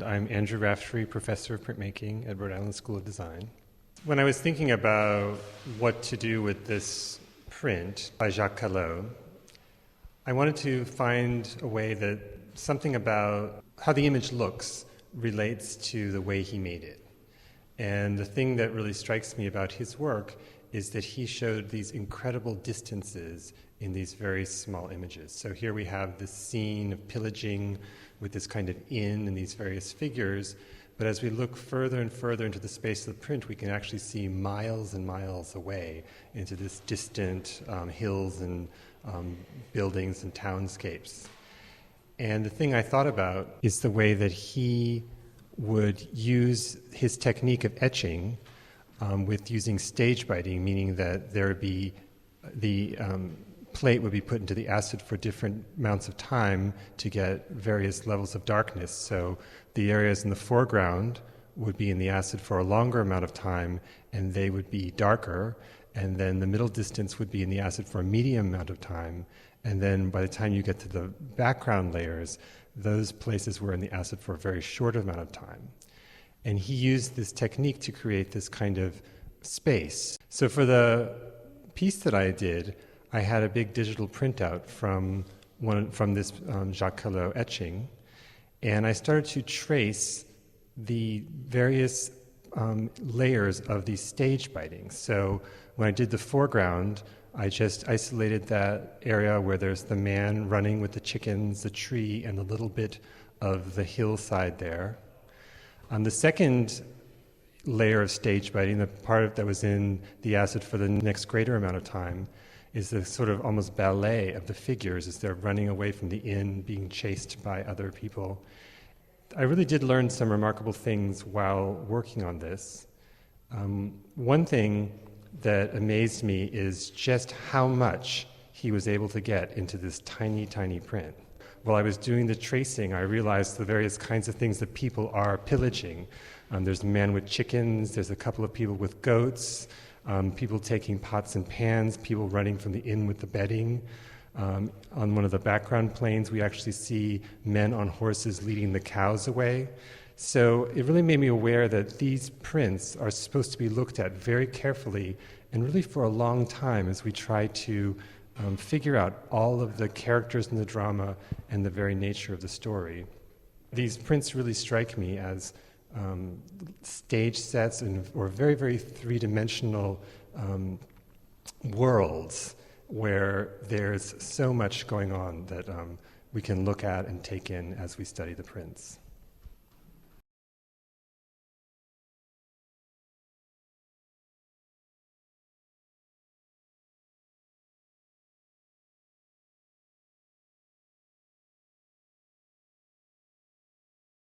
I'm Andrew Raftery, professor of printmaking at Rhode Island School of Design. When I was thinking about what to do with this print by Jacques Callot, I wanted to find a way that something about how the image looks relates to the way he made it. And the thing that really strikes me about his work is that he showed these incredible distances in these very small images. So here we have this scene of pillaging with this kind of inn and these various figures, but as we look further and further into the space of the print, we can actually see miles and miles away into this distant hills and buildings and townscapes. And the thing I thought about is the way that he would use his technique of etching with using stage biting, meaning that there would be the plate would be put into the acid for different amounts of time to get various levels of darkness. So the areas in the foreground would be in the acid for a longer amount of time, and they would be darker. And then the middle distance would be in the acid for a medium amount of time. And then by the time you get to the background layers, those places were in the acid for a very short amount of time. And he used this technique to create this kind of space. So for the piece that I did, I had a big digital printout from this Jacques Callot etching, and I started to trace the various layers of these stage bitings. So when I did the foreground, I just isolated that area where there's the man running with the chickens, the tree, and a little bit of the hillside there. On the second layer of stage biting, the part that was in the acid for the next greater amount of time, is the sort of almost ballet of the figures as they're running away from the inn, being chased by other people. I really did learn some remarkable things while working on this. One thing that amazed me is just how much he was able to get into this tiny, tiny print. While I was doing the tracing, I realized the various kinds of things that people are pillaging. There's a man with chickens, there's a couple of people with goats, people taking pots and pans, people running from the inn with the bedding. On one of the background planes, we actually see men on horses leading the cows away. So it really made me aware that these prints are supposed to be looked at very carefully and really for a long time as we try to figure out all of the characters in the drama and the very nature of the story. These prints really strike me as stage sets or very, very three-dimensional worlds where there's so much going on that we can look at and take in as we study the prints.